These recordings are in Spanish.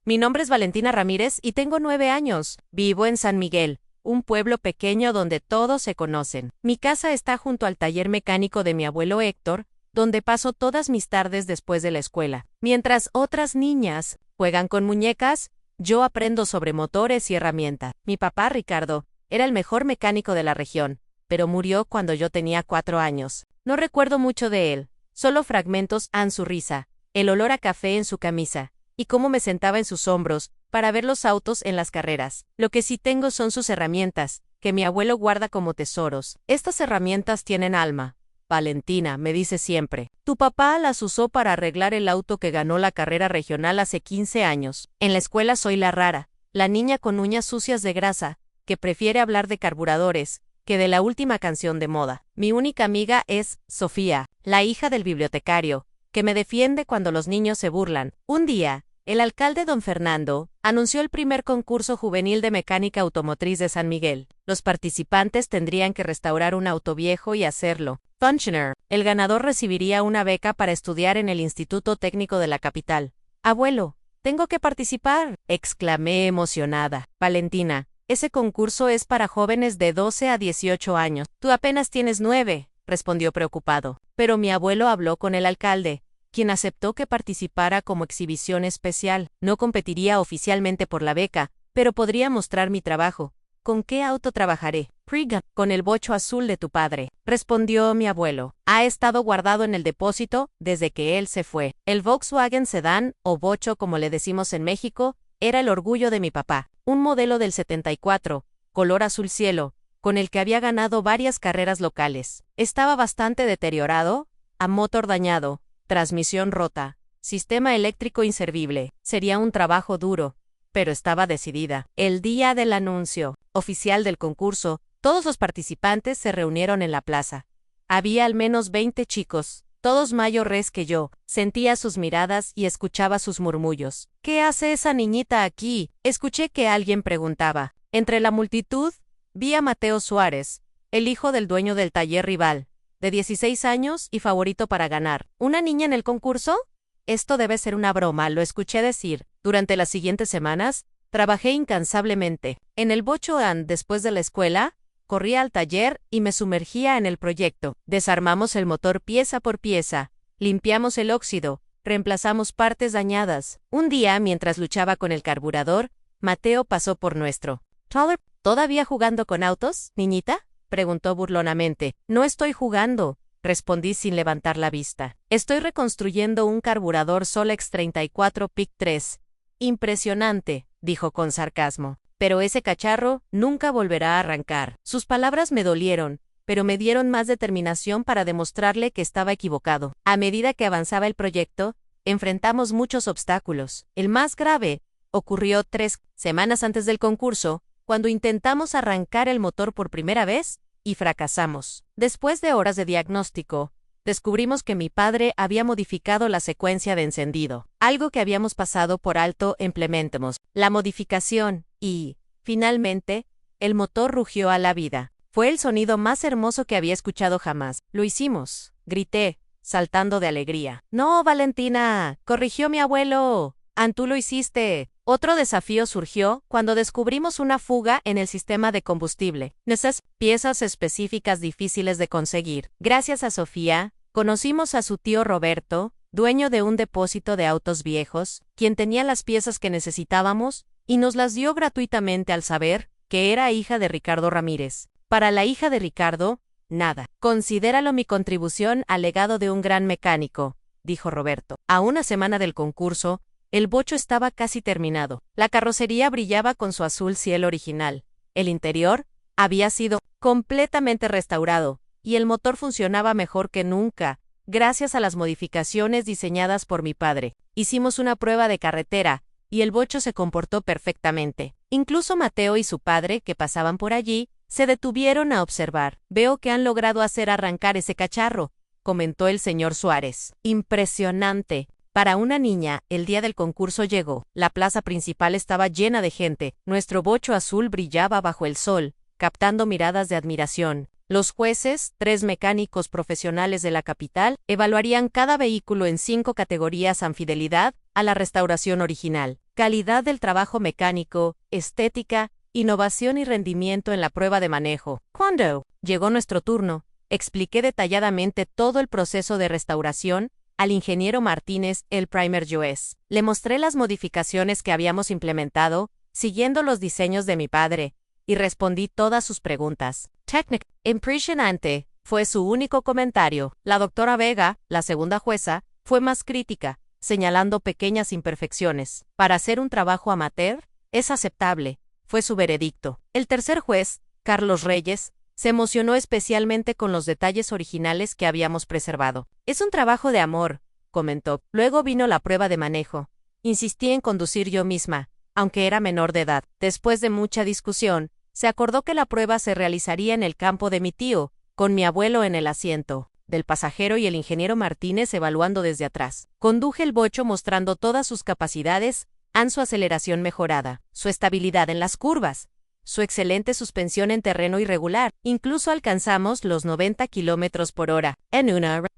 Mi nombre es Valentina Ramírez y tengo 9 años. Vivo en San Miguel, un pueblo pequeño donde todos se conocen. Mi casa está junto al taller mecánico de mi abuelo Héctor, donde paso todas mis tardes después de la escuela. Mientras otras niñas juegan con muñecas, yo aprendo sobre motores y herramientas. Mi papá, Ricardo, era el mejor mecánico de la región, pero murió cuando yo tenía 4 años. No recuerdo mucho de él, solo fragmentos en su risa, el olor a café en su camisa, y cómo me sentaba en sus hombros para ver los autos en las carreras. Lo que sí tengo son sus herramientas, que mi abuelo guarda como tesoros. Estas herramientas tienen alma. Valentina, me dice siempre. Tu papá las usó para arreglar el auto que ganó la carrera regional hace 15 años. En la escuela soy la rara, la niña con uñas sucias de grasa, que prefiere hablar de carburadores que de la última canción de moda. Mi única amiga es Sofía, la hija del bibliotecario, que me defiende cuando los niños se burlan. Un día, el alcalde don Fernando anunció el primer concurso juvenil de mecánica automotriz de San Miguel. Los participantes tendrían que restaurar un auto viejo y hacerlo funcionar. El ganador recibiría una beca para estudiar en el Instituto Técnico de la capital. Abuelo, tengo que participar, exclamé emocionada. Valentina, ese concurso es para jóvenes de 12 a 18 años. Tú apenas tienes 9, respondió preocupado. Pero mi abuelo habló con el alcalde, quien aceptó que participara como exhibición especial. No competiría oficialmente por la beca, pero podría mostrar mi trabajo. ¿Con qué auto trabajaré? Priga, con el bocho azul de tu padre, respondió mi abuelo. Ha estado guardado en el depósito desde que él se fue. El Volkswagen Sedán, o bocho como le decimos en México, era el orgullo de mi papá. Un modelo del 74, color azul cielo, con el que había ganado varias carreras locales. Estaba bastante deteriorado, a motor dañado, transmisión rota, sistema eléctrico inservible. Sería un trabajo duro, pero estaba decidida. El día del anuncio oficial del concurso, todos los participantes se reunieron en la plaza. Había al menos 20 chicos, todos mayores que yo. Sentía sus miradas y escuchaba sus murmullos. ¿Qué hace esa niñita aquí? Escuché que alguien preguntaba. Entre la multitud, vi a Mateo Suárez, el hijo del dueño del taller rival, de 16 años y favorito para ganar. ¿Una niña en el concurso? Esto debe ser una broma, lo escuché decir. Durante las siguientes semanas, trabajé incansablemente. En el bocho después de la escuela, corría al taller y me sumergía en el proyecto. Desarmamos el motor pieza por pieza, limpiamos el óxido, reemplazamos partes dañadas. Un día, mientras luchaba con el carburador, Mateo pasó por nuestro taller. ¿Todavía jugando con autos, niñita?, preguntó burlonamente. No estoy jugando, respondí sin levantar la vista. Estoy reconstruyendo un carburador Solex 34 PIC 3. Impresionante, dijo con sarcasmo. Pero ese cacharro nunca volverá a arrancar. Sus palabras me dolieron, pero me dieron más determinación para demostrarle que estaba equivocado. A medida que avanzaba el proyecto, enfrentamos muchos obstáculos. El más grave ocurrió 3 semanas antes del concurso, cuando intentamos arrancar el motor por primera vez y fracasamos. Después de horas de diagnóstico, descubrimos que mi padre había modificado la secuencia de encendido, algo que habíamos pasado por alto. Implementamos la modificación y, finalmente, el motor rugió a la vida. Fue el sonido más hermoso que había escuchado jamás. Lo hicimos, grité, saltando de alegría. No, Valentina, corrigió mi abuelo. Tú lo hiciste. Otro desafío surgió cuando descubrimos una fuga en el sistema de combustible. Esas piezas específicas difíciles de conseguir. Gracias a Sofía, conocimos a su tío Roberto, dueño de un depósito de autos viejos, quien tenía las piezas que necesitábamos y nos las dio gratuitamente al saber que era hija de Ricardo Ramírez. Para la hija de Ricardo, nada. Considéralo mi contribución al legado de un gran mecánico, dijo Roberto. A una semana del concurso, el bocho estaba casi terminado. La carrocería brillaba con su azul cielo original. El interior había sido completamente restaurado, y el motor funcionaba mejor que nunca, gracias a las modificaciones diseñadas por mi padre. Hicimos una prueba de carretera, y el bocho se comportó perfectamente. Incluso Mateo y su padre, que pasaban por allí, se detuvieron a observar. Veo que han logrado hacer arrancar ese cacharro, comentó el señor Suárez. Impresionante. Para una niña, el día del concurso llegó. La plaza principal estaba llena de gente. Nuestro bocho azul brillaba bajo el sol, captando miradas de admiración. Los jueces, 3 mecánicos profesionales de la capital, evaluarían cada vehículo en 5 categorías en fidelidad a la restauración original. calidad del trabajo mecánico, estética, innovación y rendimiento en la prueba de manejo. Cuando llegó nuestro turno, expliqué detalladamente todo el proceso de restauración al ingeniero Martínez, el primer juez. Le mostré las modificaciones que habíamos implementado, siguiendo los diseños de mi padre, y respondí todas sus preguntas. Técnica. Impresionante, fue su único comentario. La doctora Vega, la segunda jueza, fue más crítica, señalando pequeñas imperfecciones. Para hacer un trabajo amateur, es aceptable, fue su veredicto. El tercer juez, Carlos Reyes, se emocionó especialmente con los detalles originales que habíamos preservado. Es un trabajo de amor, comentó. Luego vino la prueba de manejo. Insistí en conducir yo misma, aunque era menor de edad. Después de mucha discusión, se acordó que la prueba se realizaría en el campo de mi tío, con mi abuelo en el asiento del pasajero y el ingeniero Martínez evaluando desde atrás. Conduje el bocho mostrando todas sus capacidades, su aceleración mejorada, su estabilidad en las curvas, su excelente suspensión en terreno irregular. Incluso alcanzamos los 90 kilómetros por hora.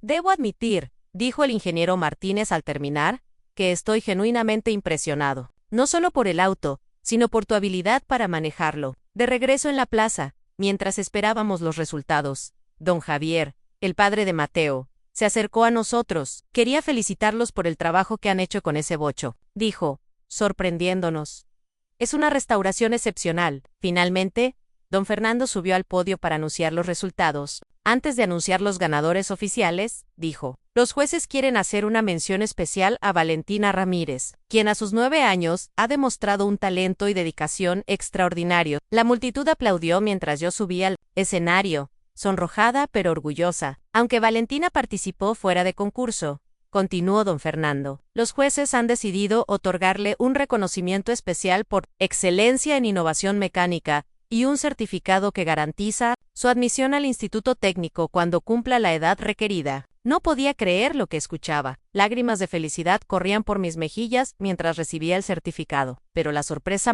Debo admitir, dijo el ingeniero Martínez al terminar, que estoy genuinamente impresionado. No solo por el auto, sino por tu habilidad para manejarlo. De regreso en la plaza, mientras esperábamos los resultados, don Javier, el padre de Mateo, se acercó a nosotros. Quería felicitarlos por el trabajo que han hecho con ese bocho, dijo, sorprendiéndonos. Es una restauración excepcional. Finalmente, don Fernando subió al podio para anunciar los resultados. Antes de anunciar los ganadores oficiales, dijo, los jueces quieren hacer una mención especial a Valentina Ramírez, quien a sus 9 años ha demostrado un talento y dedicación extraordinario. La multitud aplaudió mientras yo subía al escenario, sonrojada pero orgullosa. Aunque Valentina participó fuera de concurso, continuó don Fernando, los jueces han decidido otorgarle un reconocimiento especial por excelencia en innovación mecánica y un certificado que garantiza su admisión al Instituto Técnico cuando cumpla la edad requerida. No podía creer lo que escuchaba. Lágrimas de felicidad corrían por mis mejillas mientras recibía el certificado. Pero la sorpresa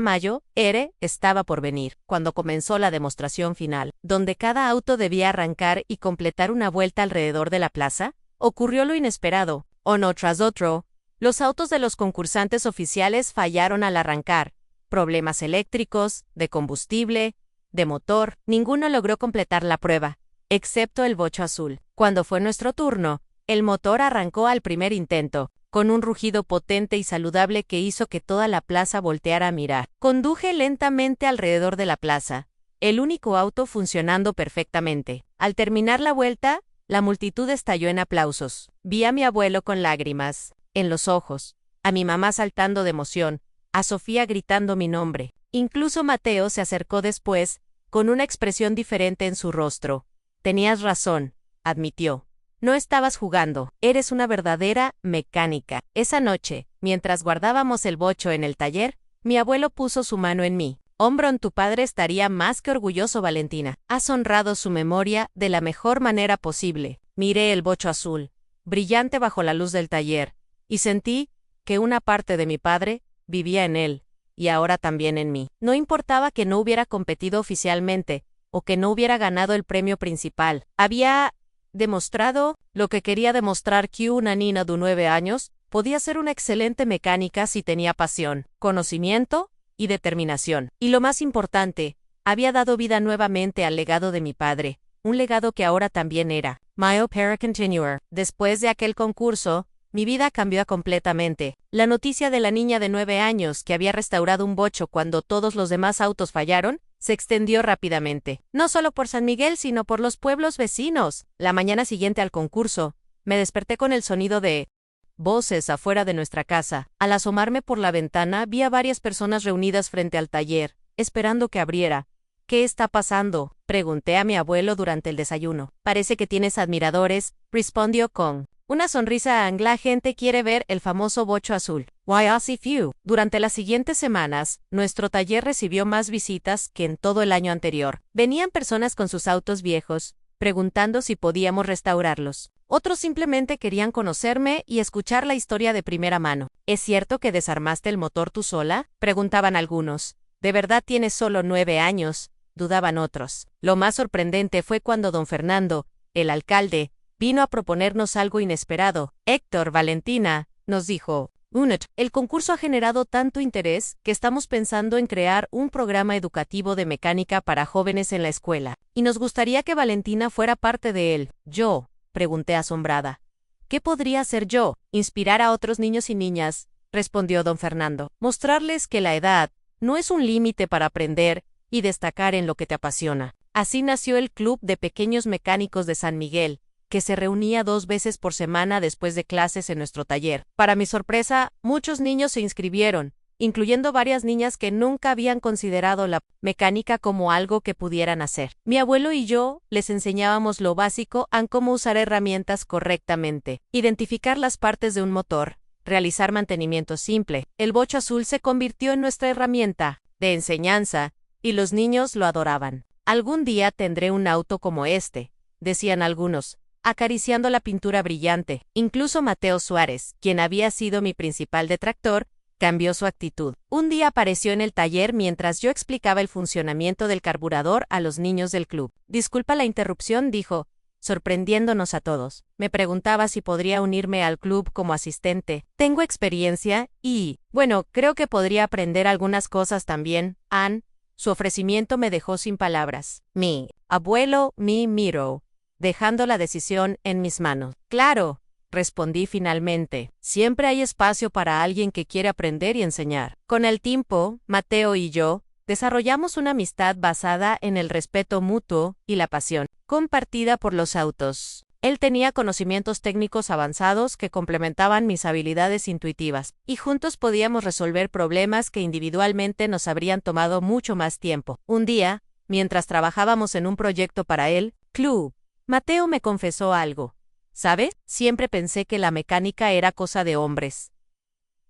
estaba por venir, cuando comenzó la demostración final, donde cada auto debía arrancar y completar una vuelta alrededor de la plaza. Ocurrió lo inesperado. Uno tras otro, los autos de los concursantes oficiales fallaron al arrancar. Problemas eléctricos, de combustible, de motor. Ninguno logró completar la prueba, excepto el bocho azul. Cuando fue nuestro turno, el motor arrancó al primer intento, con un rugido potente y saludable que hizo que toda la plaza volteara a mirar. Conduje lentamente alrededor de la plaza, el único auto funcionando perfectamente. Al terminar la vuelta, la multitud estalló en aplausos. Vi a mi abuelo con lágrimas en los ojos, a mi mamá saltando de emoción, a Sofía gritando mi nombre. Incluso Mateo se acercó después, con una expresión diferente en su rostro. Tenías razón, admitió. No estabas jugando, eres una verdadera mecánica. Esa noche, mientras guardábamos el bocho en el taller, mi abuelo puso su mano en mí. Hombro, tu padre estaría más que orgulloso, Valentina. Has honrado su memoria de la mejor manera posible. Miré el bocho azul, brillante bajo la luz del taller, y sentí que una parte de mi padre vivía en él, y ahora también en mí. No importaba que no hubiera competido oficialmente, o que no hubiera ganado el premio principal. Había demostrado lo que quería demostrar, que una niña de 9 años podía ser una excelente mecánica si tenía pasión, conocimiento y determinación. Y lo más importante, había dado vida nuevamente al legado de mi padre, un legado que ahora también era mío para continuar. Después de aquel concurso, mi vida cambió completamente. La noticia de la niña de 9 años que había restaurado un bocho cuando todos los demás autos fallaron, se extendió rápidamente. No solo por San Miguel, sino por los pueblos vecinos. La mañana siguiente al concurso, me desperté con el sonido de voces afuera de nuestra casa. Al asomarme por la ventana, vi a varias personas reunidas frente al taller, esperando que abriera. ¿Qué está pasando?, pregunté a mi abuelo durante el desayuno. Parece que tienes admiradores, respondió con una sonrisa angla. La gente quiere ver el famoso bocho azul. Why so few? Durante las siguientes semanas, nuestro taller recibió más visitas que en todo el año anterior. Venían personas con sus autos viejos, preguntando si podíamos restaurarlos. Otros simplemente querían conocerme y escuchar la historia de primera mano. ¿Es cierto que desarmaste el motor tú sola?, preguntaban algunos. ¿De verdad tienes solo 9 años?, dudaban otros. Lo más sorprendente fue cuando don Fernando, el alcalde, vino a proponernos algo inesperado. Héctor, Valentina, nos dijo, UNET, el concurso ha generado tanto interés que estamos pensando en crear un programa educativo de mecánica para jóvenes en la escuela. Y nos gustaría que Valentina fuera parte de él. Yo, pregunté asombrada. ¿Qué podría hacer yo? Inspirar a otros niños y niñas, respondió don Fernando. Mostrarles que la edad no es un límite para aprender y destacar en lo que te apasiona. Así nació el Club de Pequeños Mecánicos de San Miguel, que se reunía 2 veces por semana después de clases en nuestro taller. Para mi sorpresa, muchos niños se inscribieron, incluyendo varias niñas que nunca habían considerado la mecánica como algo que pudieran hacer. Mi abuelo y yo les enseñábamos lo básico en cómo usar herramientas correctamente, identificar las partes de un motor, realizar mantenimiento simple. El bocho azul se convirtió en nuestra herramienta de enseñanza, y los niños lo adoraban. Algún día tendré un auto como este, decían algunos, acariciando la pintura brillante. Incluso Mateo Suárez, quien había sido mi principal detractor, cambió su actitud. Un día apareció en el taller mientras yo explicaba el funcionamiento del carburador a los niños del club. Disculpa la interrupción, dijo, sorprendiéndonos a todos. Me preguntaba si podría unirme al club como asistente. Tengo experiencia y, bueno, creo que podría aprender algunas cosas también. Ann, su ofrecimiento me dejó sin palabras. Mi abuelo me miró, dejando la decisión en mis manos. Claro, respondí finalmente. Siempre hay espacio para alguien que quiere aprender y enseñar. Con el tiempo, Mateo y yo desarrollamos una amistad basada en el respeto mutuo y la pasión compartida por los autos. Él tenía conocimientos técnicos avanzados que complementaban mis habilidades intuitivas, y juntos podíamos resolver problemas que individualmente nos habrían tomado mucho más tiempo. Un día, mientras trabajábamos en un proyecto para el club, Mateo me confesó algo. ¿Sabes? Siempre pensé que la mecánica era cosa de hombres.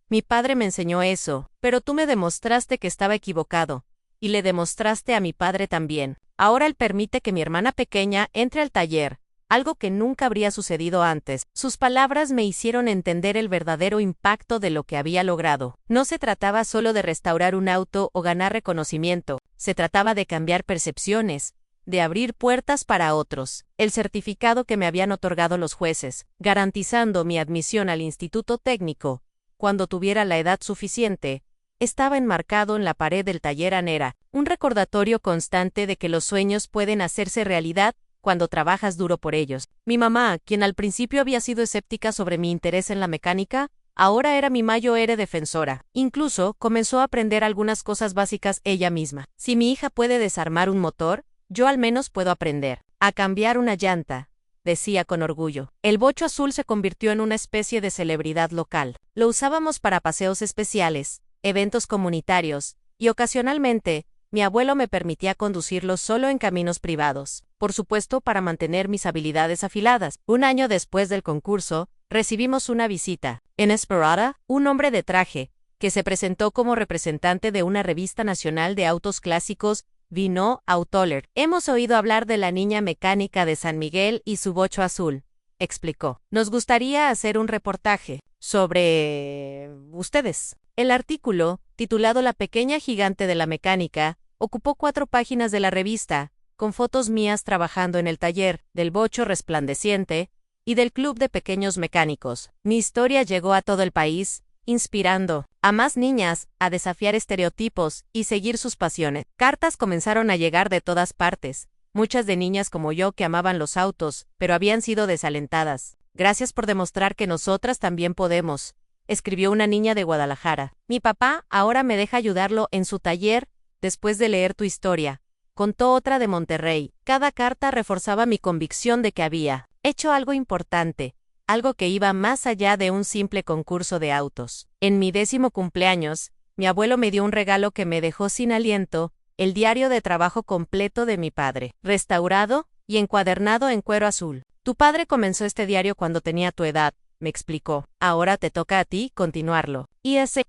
Mi padre me enseñó eso, pero tú me demostraste que estaba equivocado, y le demostraste a mi padre también. Ahora él permite que mi hermana pequeña entre al taller, algo que nunca habría sucedido antes. Sus palabras me hicieron entender el verdadero impacto de lo que había logrado. No se trataba solo de restaurar un auto o ganar reconocimiento, se trataba de cambiar percepciones, de abrir puertas para otros. El certificado que me habían otorgado los jueces, garantizando mi admisión al Instituto Técnico, cuando tuviera la edad suficiente, estaba enmarcado en la pared del taller Anera, un recordatorio constante de que los sueños pueden hacerse realidad cuando trabajas duro por ellos. Mi mamá, quien al principio había sido escéptica sobre mi interés en la mecánica, ahora era mi mayor defensora. Incluso comenzó a aprender algunas cosas básicas ella misma. Si mi hija puede desarmar un motor, yo al menos puedo aprender a cambiar una llanta, decía con orgullo. El bocho azul se convirtió en una especie de celebridad local. Lo usábamos para paseos especiales, eventos comunitarios, y ocasionalmente, mi abuelo me permitía conducirlo solo en caminos privados, por supuesto para mantener mis habilidades afiladas. Un año después del concurso, recibimos una visita. En Esperada, un hombre de traje, que se presentó como representante de una revista nacional de autos clásicos, vino Autoler. Hemos oído hablar de la niña mecánica de San Miguel y su bocho azul, explicó. Nos gustaría hacer un reportaje sobre ustedes. El artículo, titulado La pequeña gigante de la mecánica, ocupó 4 páginas de la revista, con fotos mías trabajando en el taller, del bocho resplandeciente y del club de pequeños mecánicos. Mi historia llegó a todo el país, inspirando a más niñas a desafiar estereotipos y seguir sus pasiones. Cartas comenzaron a llegar de todas partes, muchas de niñas como yo que amaban los autos, pero habían sido desalentadas. Gracias por demostrar que nosotras también podemos, escribió una niña de Guadalajara. Mi papá ahora me deja ayudarlo en su taller después de leer tu historia, contó otra de Monterrey. Cada carta reforzaba mi convicción de que había hecho algo importante, algo que iba más allá de un simple concurso de autos. En mi 10º cumpleaños, mi abuelo me dio un regalo que me dejó sin aliento, el diario de trabajo completo de mi padre, restaurado y encuadernado en cuero azul. Tu padre comenzó este diario cuando tenía tu edad, me explicó. Ahora te toca a ti continuarlo.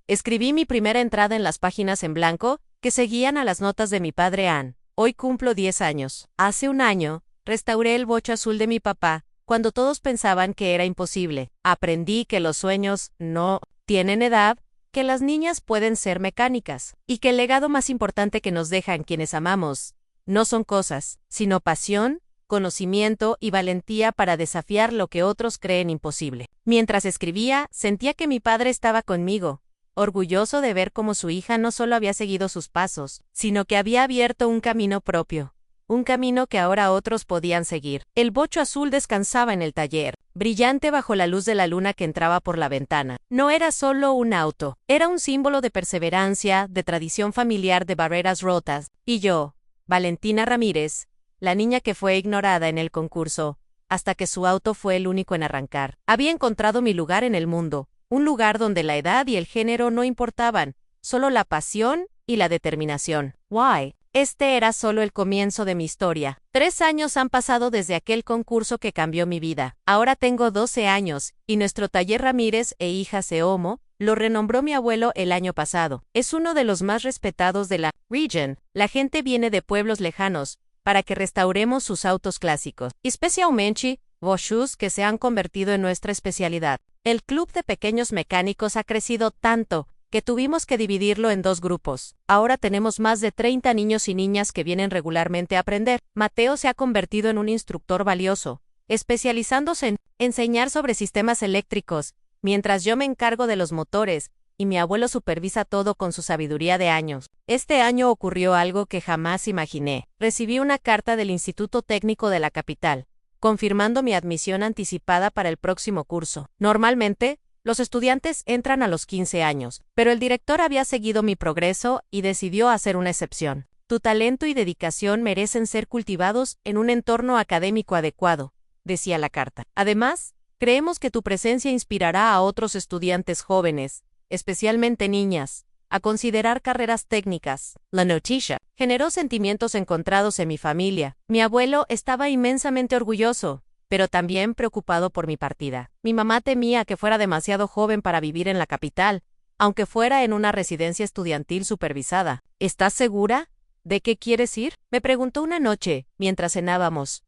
Escribí mi primera entrada en las páginas en blanco, que seguían a las notas de mi padre Ann. Hoy cumplo 10 años. Hace un año, restauré el bocho azul de mi papá, cuando todos pensaban que era imposible. Aprendí que los sueños no tienen edad, que las niñas pueden ser mecánicas, y que el legado más importante que nos dejan quienes amamos no son cosas, sino pasión, conocimiento y valentía para desafiar lo que otros creen imposible. Mientras escribía, sentía que mi padre estaba conmigo, orgulloso de ver cómo su hija no solo había seguido sus pasos, sino que había abierto un camino propio. Un camino que ahora otros podían seguir. El bocho azul descansaba en el taller, brillante bajo la luz de la luna que entraba por la ventana. No era solo un auto, era un símbolo de perseverancia, de tradición familiar de barreras rotas. Y yo, Valentina Ramírez, la niña que fue ignorada en el concurso, hasta que su auto fue el único en arrancar. Había encontrado mi lugar en el mundo, un lugar donde la edad y el género no importaban, solo la pasión y la determinación. Why? Este era solo el comienzo de mi historia. 3 años han pasado desde aquel concurso que cambió mi vida. Ahora tengo 12 años, y nuestro taller Ramírez e hija Seomo lo renombró mi abuelo el año pasado. Es uno de los más respetados de la region. La gente viene de pueblos lejanos para que restauremos sus autos clásicos, especialmente bochos que se han convertido en nuestra especialidad. El club de pequeños mecánicos ha crecido tanto que tuvimos que dividirlo en 2 grupos. Ahora tenemos más de 30 niños y niñas que vienen regularmente a aprender. Mateo se ha convertido en un instructor valioso, especializándose en enseñar sobre sistemas eléctricos, mientras yo me encargo de los motores, y mi abuelo supervisa todo con su sabiduría de años. Este año ocurrió algo que jamás imaginé. Recibí una carta del Instituto Técnico de la capital, confirmando mi admisión anticipada para el próximo curso. Normalmente, los estudiantes entran a los 15 años, pero el director había seguido mi progreso y decidió hacer una excepción. Tu talento y dedicación merecen ser cultivados en un entorno académico adecuado, decía la carta. Además, creemos que tu presencia inspirará a otros estudiantes jóvenes, especialmente niñas, a considerar carreras técnicas. La noticia generó sentimientos encontrados en mi familia. Mi abuelo estaba inmensamente orgulloso, pero también preocupado por mi partida. Mi mamá temía que fuera demasiado joven para vivir en la capital, aunque fuera en una residencia estudiantil supervisada. ¿Estás segura? ¿De qué quieres ir? Me preguntó una noche, mientras cenábamos.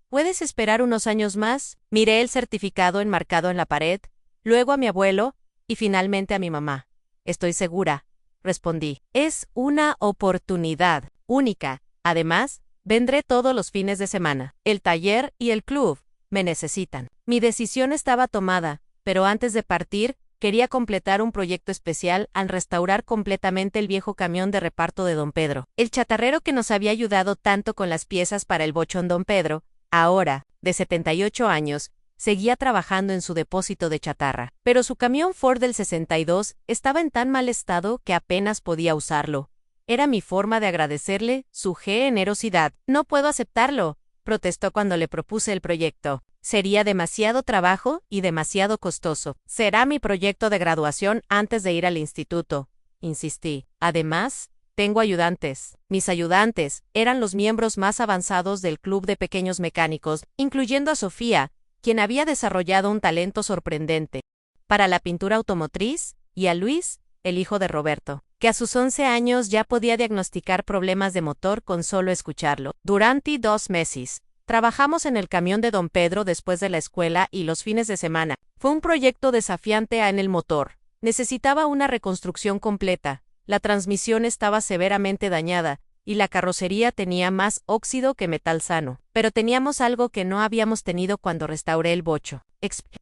¿Puedes esperar unos años más? Miré el certificado enmarcado en la pared, luego a mi abuelo, y finalmente a mi mamá. Estoy segura, respondí. Es una oportunidad única. Además, vendré todos los fines de semana. El taller y el club me necesitan. Mi decisión estaba tomada, pero antes de partir, quería completar un proyecto especial al restaurar completamente el viejo camión de reparto de Don Pedro. El chatarrero que nos había ayudado tanto con las piezas para el bochón Don Pedro, ahora, de 78 años, seguía trabajando en su depósito de chatarra. Pero su camión Ford del 62 estaba en tan mal estado que apenas podía usarlo. Era mi forma de agradecerle su generosidad. No puedo aceptarlo, protestó cuando le propuse el proyecto. Sería demasiado trabajo y demasiado costoso. Será mi proyecto de graduación antes de ir al instituto, insistí. Además, tengo ayudantes. Mis ayudantes eran los miembros más avanzados del club de pequeños mecánicos, incluyendo a Sofía, quien había desarrollado un talento sorprendente para la pintura automotriz, y a Luis, el hijo de Roberto, que a sus 11 años ya podía diagnosticar problemas de motor con solo escucharlo. Durante 2 meses, trabajamos en el camión de Don Pedro después de la escuela y los fines de semana. Fue un proyecto desafiante en el motor. Necesitaba una reconstrucción completa. La transmisión estaba severamente dañada, y la carrocería tenía más óxido que metal sano. Pero teníamos algo que no habíamos tenido cuando restauré el bocho.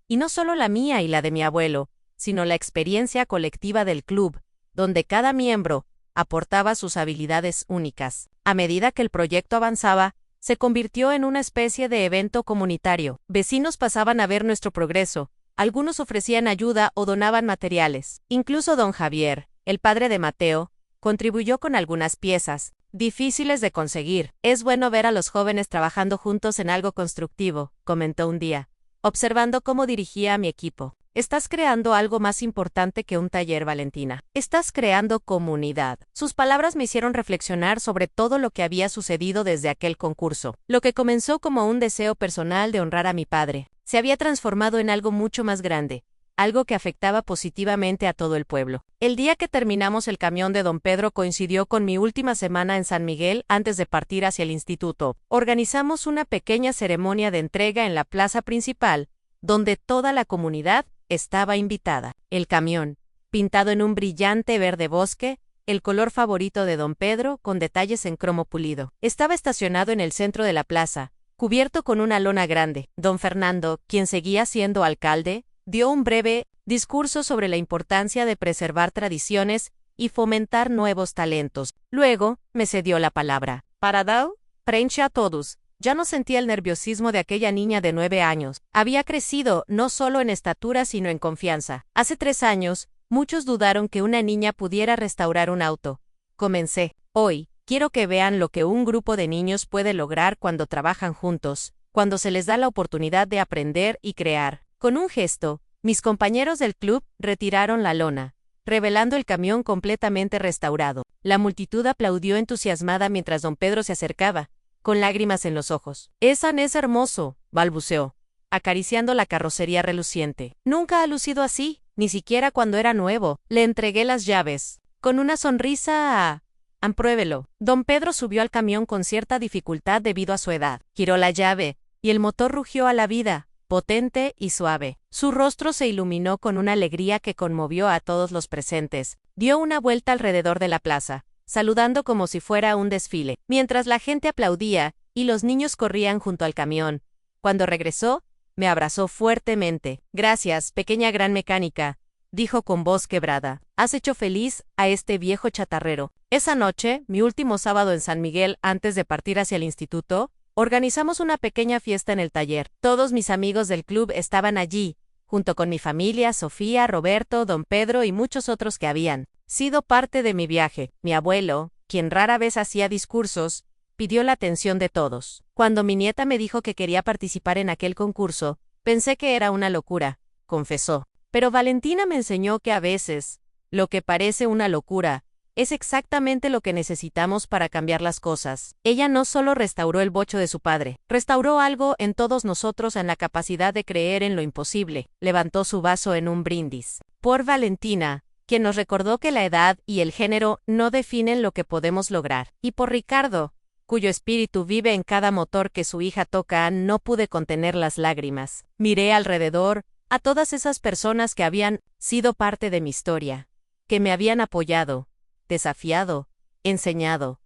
Y no solo la mía y la de mi abuelo, sino la experiencia colectiva del club, donde cada miembro aportaba sus habilidades únicas. A medida que el proyecto avanzaba, se convirtió en una especie de evento comunitario. Vecinos pasaban a ver nuestro progreso, algunos ofrecían ayuda o donaban materiales. Incluso don Javier, el padre de Mateo, contribuyó con algunas piezas, difíciles de conseguir. Es bueno ver a los jóvenes trabajando juntos en algo constructivo, comentó un día, observando cómo dirigía a mi equipo. Estás creando algo más importante que un taller, Valentina. Estás creando comunidad. Sus palabras me hicieron reflexionar sobre todo lo que había sucedido desde aquel concurso. Lo que comenzó como un deseo personal de honrar a mi padre, se había transformado en algo mucho más grande, algo que afectaba positivamente a todo el pueblo. El día que terminamos el camión de Don Pedro coincidió con mi última semana en San Miguel antes de partir hacia el instituto. Organizamos una pequeña ceremonia de entrega en la plaza principal, donde toda la comunidad estaba invitada. El camión, pintado en un brillante verde bosque, el color favorito de Don Pedro, con detalles en cromo pulido, estaba estacionado en el centro de la plaza, cubierto con una lona grande. Don Fernando, quien seguía siendo alcalde, dio un breve discurso sobre la importancia de preservar tradiciones y fomentar nuevos talentos. Luego, me cedió la palabra. Para dar frente a todos. Ya no sentía el nerviosismo de aquella niña de 9 años. Había crecido, no solo en estatura sino en confianza. Hace 3 años, muchos dudaron que una niña pudiera restaurar un auto. Comencé. Hoy, quiero que vean lo que un grupo de niños puede lograr cuando trabajan juntos, cuando se les da la oportunidad de aprender y crear. Con un gesto, mis compañeros del club retiraron la lona, revelando el camión completamente restaurado. La multitud aplaudió entusiasmada mientras don Pedro se acercaba, con lágrimas en los ojos. «Ese es hermoso», balbuceó, acariciando la carrocería reluciente. «Nunca ha lucido así, ni siquiera cuando era nuevo». Le entregué las llaves. Con una sonrisa «Apruébelo». Don Pedro subió al camión con cierta dificultad debido a su edad. Giró la llave, y el motor rugió a la vida, potente y suave. Su rostro se iluminó con una alegría que conmovió a todos los presentes. Dio una vuelta alrededor de la plaza, saludando como si fuera un desfile, mientras la gente aplaudía y los niños corrían junto al camión. Cuando regresó, me abrazó fuertemente. «Gracias, pequeña gran mecánica», dijo con voz quebrada. «Has hecho feliz a este viejo chatarrero». Esa noche, mi último sábado en San Miguel antes de partir hacia el instituto, organizamos una pequeña fiesta en el taller. Todos mis amigos del club estaban allí, junto con mi familia, Sofía, Roberto, don Pedro y muchos otros que habían sido parte de mi viaje. Mi abuelo, quien rara vez hacía discursos, pidió la atención de todos. Cuando mi nieta me dijo que quería participar en aquel concurso, pensé que era una locura, confesó. Pero Valentina me enseñó que a veces, lo que parece una locura, es exactamente lo que necesitamos para cambiar las cosas. Ella no solo restauró el bocho de su padre, restauró algo en todos nosotros en la capacidad de creer en lo imposible. Levantó su vaso en un brindis. Por Valentina, quien nos recordó que la edad y el género no definen lo que podemos lograr. Y por Ricardo, cuyo espíritu vive en cada motor que su hija toca, no pude contener las lágrimas. Miré alrededor a todas esas personas que habían sido parte de mi historia, que me habían apoyado, desafiado, enseñado.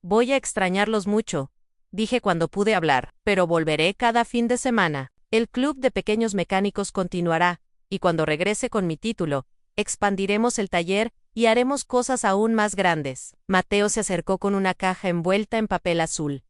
«Voy a extrañarlos mucho», dije cuando pude hablar, «pero volveré cada fin de semana». El club de pequeños mecánicos continuará, y cuando regrese con mi título, expandiremos el taller y haremos cosas aún más grandes. Mateo se acercó con una caja envuelta en papel azul.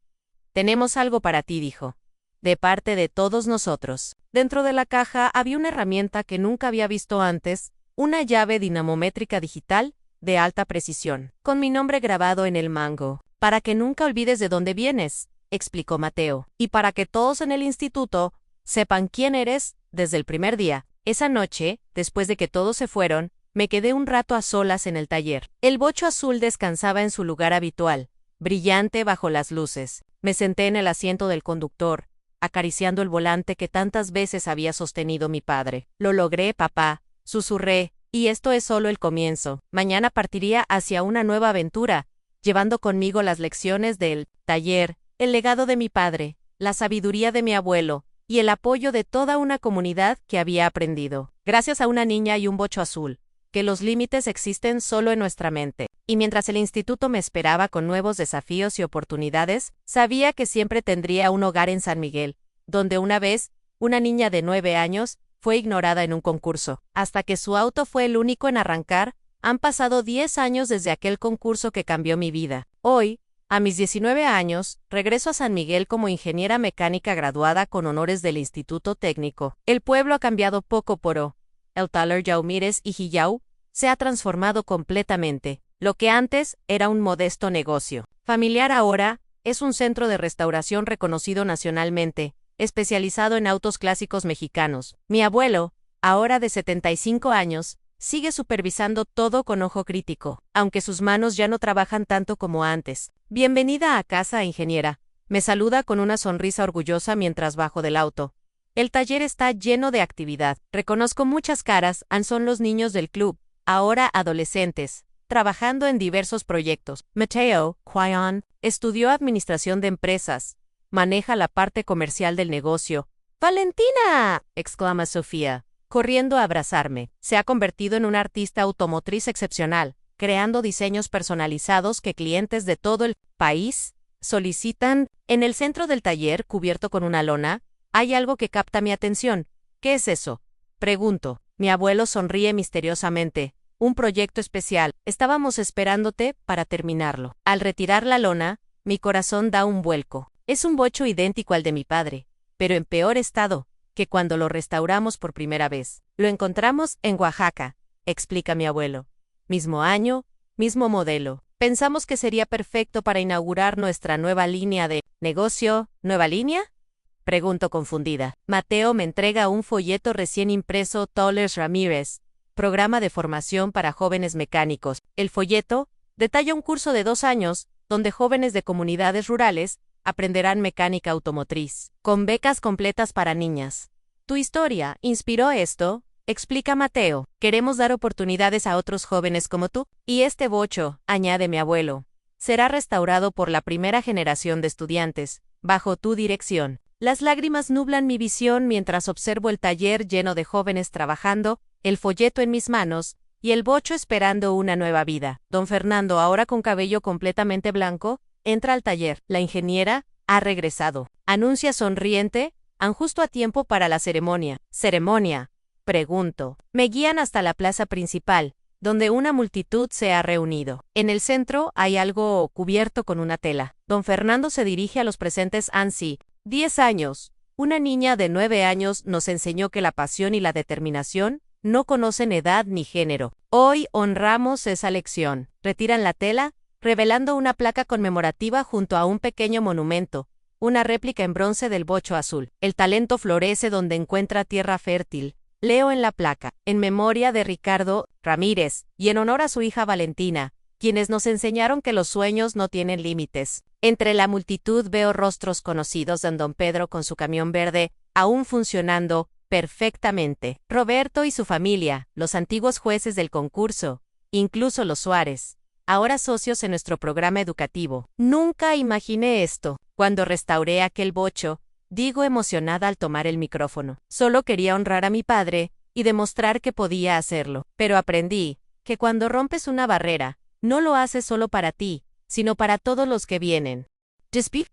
«Tenemos algo para ti», dijo. «De parte de todos nosotros». Dentro de la caja había una herramienta que nunca había visto antes, una llave dinamométrica digital, de alta precisión, con mi nombre grabado en el mango. «Para que nunca olvides de dónde vienes», explicó Mateo, «y para que todos en el instituto sepan quién eres desde el primer día». Esa noche, después de que todos se fueron, me quedé un rato a solas en el taller. El bocho azul descansaba en su lugar habitual, brillante bajo las luces. Me senté en el asiento del conductor, acariciando el volante que tantas veces había sostenido mi padre. «Lo logré, papá», susurré. «Y esto es solo el comienzo. Mañana partiría hacia una nueva aventura, llevando conmigo las lecciones del taller, el legado de mi padre, la sabiduría de mi abuelo, y el apoyo de toda una comunidad que había aprendido, gracias a una niña y un bocho azul, que los límites existen solo en nuestra mente». Y mientras el instituto me esperaba con nuevos desafíos y oportunidades, sabía que siempre tendría un hogar en San Miguel, donde una vez, una niña de 9 años, fue ignorada en un concurso. Hasta que su auto fue el único en arrancar, han pasado 10 años desde aquel concurso que cambió mi vida. Hoy, a mis 19 años, regreso a San Miguel como ingeniera mecánica graduada con honores del Instituto Técnico. El pueblo ha cambiado poco por el taller Yaumírez y Gillau se ha transformado completamente. Lo que antes era un modesto negocio familiar ahora es un centro de restauración reconocido nacionalmente, especializado en autos clásicos mexicanos. Mi abuelo, ahora de 75 años, sigue supervisando todo con ojo crítico, aunque sus manos ya no trabajan tanto como antes. «Bienvenida a casa, ingeniera», me saluda con una sonrisa orgullosa mientras bajo del auto. El taller está lleno de actividad. Reconozco muchas caras, son los niños del club, ahora adolescentes, trabajando en diversos proyectos. Mateo, Quion, estudió administración de empresas, maneja la parte comercial del negocio. «¡Valentina!», exclama Sofía, corriendo a abrazarme. Se ha convertido en una artista automotriz excepcional, creando diseños personalizados que clientes de todo el país Solicitan, en el centro del taller, cubierto con una lona, hay algo que capta mi atención. ¿Qué es eso? Pregunto. Mi abuelo sonríe misteriosamente. Un proyecto especial. Estábamos esperándote para terminarlo. Al retirar la lona, mi corazón da un vuelco. Es un bocho idéntico al de mi padre, pero en peor estado que cuando lo restauramos por primera vez. Lo encontramos en Oaxaca, explica mi abuelo. Mismo año, mismo modelo. Pensamos que sería perfecto para inaugurar nuestra nueva línea de negocio. ¿Nueva línea? Pregunto confundida. Mateo me entrega un folleto recién impreso Toles Ramírez, programa de formación para jóvenes mecánicos. El folleto detalla un curso de 2 años, donde jóvenes de comunidades rurales aprenderán mecánica automotriz, con becas completas para niñas. Tu historia inspiró esto, explica Mateo. Queremos dar oportunidades a otros jóvenes como tú, y este bocho, añade mi abuelo, será restaurado por la primera generación de estudiantes, bajo tu dirección. Las lágrimas nublan mi visión mientras observo el taller lleno de jóvenes trabajando, el folleto en mis manos, y el bocho esperando una nueva vida. Don Fernando, ahora con cabello completamente blanco, entra al taller. La ingeniera ha regresado. Anuncia sonriente, han justo a tiempo para la ceremonia. ¿Ceremonia? Pregunto. Me guían hasta la plaza principal, donde una multitud se ha reunido. En el centro hay algo cubierto con una tela. Don Fernando se dirige a los presentes. Ansi, 10 años. Una niña de 9 años nos enseñó que la pasión y la determinación no conocen edad ni género. Hoy honramos esa lección. Retiran la tela, revelando una placa conmemorativa junto a un pequeño monumento, una réplica en bronce del bocho azul. El talento florece donde encuentra tierra fértil. Leo en la placa, en memoria de Ricardo Ramírez, y en honor a su hija Valentina, quienes nos enseñaron que los sueños no tienen límites. Entre la multitud veo rostros conocidos de Don Pedro con su camión verde, aún funcionando perfectamente. Roberto y su familia, los antiguos jueces del concurso, incluso los Suárez, ahora socios en nuestro programa educativo. Nunca imaginé esto. Cuando restauré aquel bocho, digo emocionada al tomar el micrófono. Solo quería honrar a mi padre y demostrar que podía hacerlo. Pero aprendí que cuando rompes una barrera, no lo haces solo para ti, sino para todos los que vienen.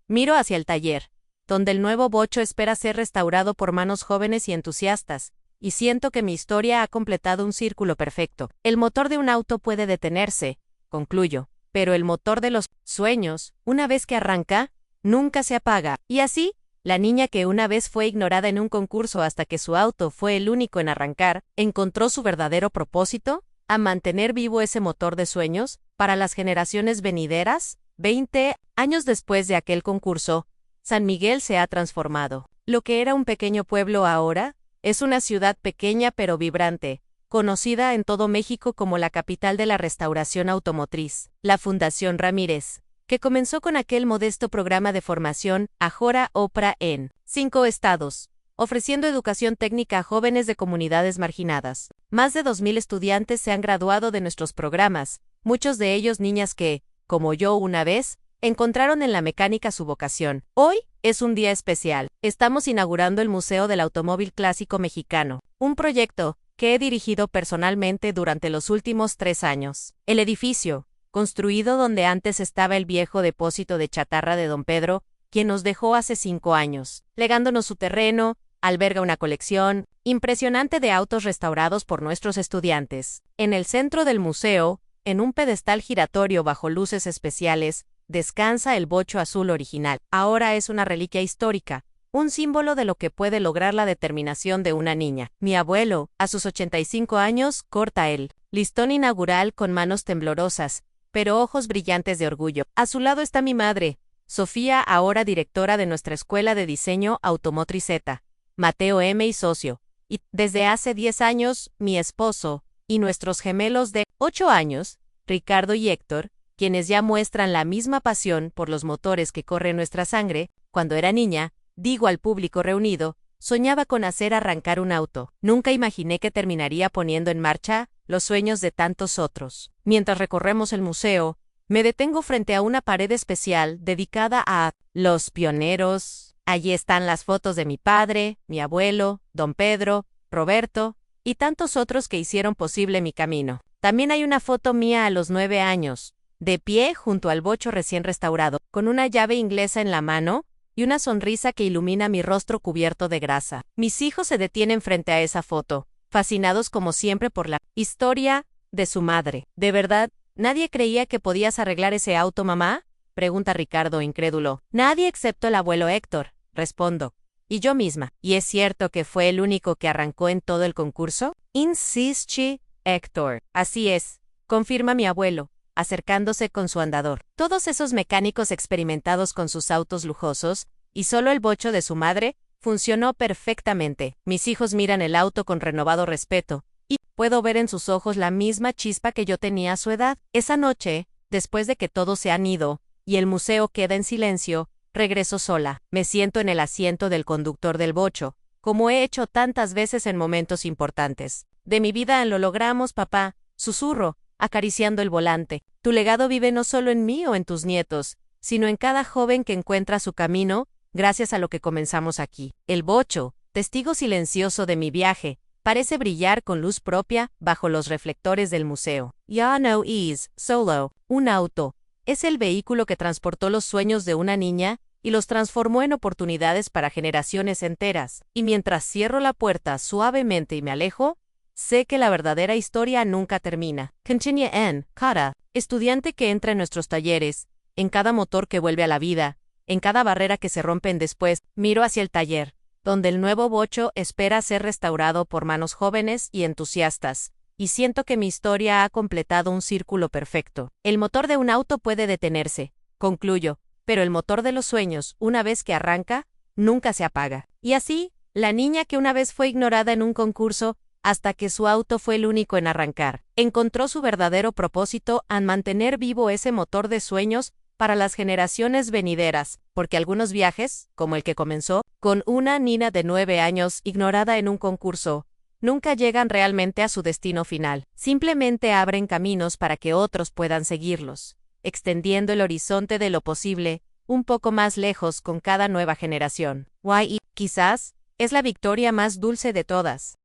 Miro hacia el taller, donde el nuevo bocho espera ser restaurado por manos jóvenes y entusiastas, y siento que mi historia ha completado un círculo perfecto. El motor de un auto puede detenerse, concluyo, pero el motor de los sueños, una vez que arranca, nunca se apaga. Y así, la niña que una vez fue ignorada en un concurso hasta que su auto fue el único en arrancar, encontró su verdadero propósito, a mantener vivo ese motor de sueños, para las generaciones venideras. 20 años después de aquel concurso, San Miguel se ha transformado. Lo que era un pequeño pueblo ahora, es una ciudad pequeña pero vibrante, conocida en todo México como la capital de la restauración automotriz. La Fundación Ramírez, que comenzó con aquel modesto programa de formación, ahora opera en 5 estados, ofreciendo educación técnica a jóvenes de comunidades marginadas. Más de 2,000 estudiantes se han graduado de nuestros programas, muchos de ellos niñas que, como yo una vez, encontraron en la mecánica su vocación. Hoy es un día especial. Estamos inaugurando el Museo del Automóvil Clásico Mexicano, un proyecto que he dirigido personalmente durante los últimos 3 años. El edificio, construido donde antes estaba el viejo depósito de chatarra de Don Pedro, quien nos dejó hace 5 años, legándonos su terreno, alberga una colección impresionante de autos restaurados por nuestros estudiantes. En el centro del museo, en un pedestal giratorio bajo luces especiales, descansa el bocho azul original. Ahora es una reliquia histórica, un símbolo de lo que puede lograr la determinación de una niña. Mi abuelo, a sus 85 años, corta el listón inaugural con manos temblorosas, pero ojos brillantes de orgullo. A su lado está mi madre, Sofía, ahora directora de nuestra escuela de diseño Automotriz Z, Mateo M. y socio, y desde hace 10 años, mi esposo, y nuestros gemelos de 8 años, Ricardo y Héctor, quienes ya muestran la misma pasión por los motores que corre en nuestra sangre. Cuando era niña, digo al público reunido, soñaba con hacer arrancar un auto. Nunca imaginé que terminaría poniendo en marcha los sueños de tantos otros. Mientras recorremos el museo, me detengo frente a una pared especial dedicada a los pioneros. Allí están las fotos de mi padre, mi abuelo, Don Pedro, Roberto y tantos otros que hicieron posible mi camino. También hay una foto mía a los 9 años, de pie junto al bocho recién restaurado, con una llave inglesa en la mano y una sonrisa que ilumina mi rostro cubierto de grasa. Mis hijos se detienen frente a esa foto, fascinados como siempre por la historia de su madre. ¿De verdad, nadie creía que podías arreglar ese auto, mamá?, pregunta Ricardo, incrédulo. Nadie excepto el abuelo Héctor, respondo. Y yo misma. ¿Y es cierto que fue el único que arrancó en todo el concurso? Insiste Héctor. Así es, confirma mi abuelo, acercándose con su andador. Todos esos mecánicos experimentados con sus autos lujosos, y solo el bocho de su madre, funcionó perfectamente. Mis hijos miran el auto con renovado respeto, y puedo ver en sus ojos la misma chispa que yo tenía a su edad. Esa noche, después de que todos se han ido, y el museo queda en silencio, regreso sola. Me siento en el asiento del conductor del bocho, como he hecho tantas veces en momentos importantes. De mi vida lo logramos, papá, susurro, acariciando el volante. Tu legado vive no solo en mí o en tus nietos, sino en cada joven que encuentra su camino, gracias a lo que comenzamos aquí. El bocho, testigo silencioso de mi viaje, parece brillar con luz propia bajo los reflectores del museo. Ya no es solo un auto. Es el vehículo que transportó los sueños de una niña y los transformó en oportunidades para generaciones enteras. Y mientras cierro la puerta suavemente y me alejo, sé que la verdadera historia nunca termina. Continue en cada estudiante que entra en nuestros talleres, en cada motor que vuelve a la vida, en cada barrera que se rompen después. Miro hacia el taller, donde el nuevo bocho espera ser restaurado por manos jóvenes y entusiastas. Y siento que mi historia ha completado un círculo perfecto. El motor de un auto puede detenerse, concluyo, pero el motor de los sueños, una vez que arranca, nunca se apaga. Y así, la niña que una vez fue ignorada en un concurso, hasta que su auto fue el único en arrancar, encontró su verdadero propósito al mantener vivo ese motor de sueños para las generaciones venideras, porque algunos viajes, como el que comenzó, con una niña de 9 años ignorada en un concurso, nunca llegan realmente a su destino final. Simplemente abren caminos para que otros puedan seguirlos, extendiendo el horizonte de lo posible, un poco más lejos con cada nueva generación. Y quizás, es la victoria más dulce de todas.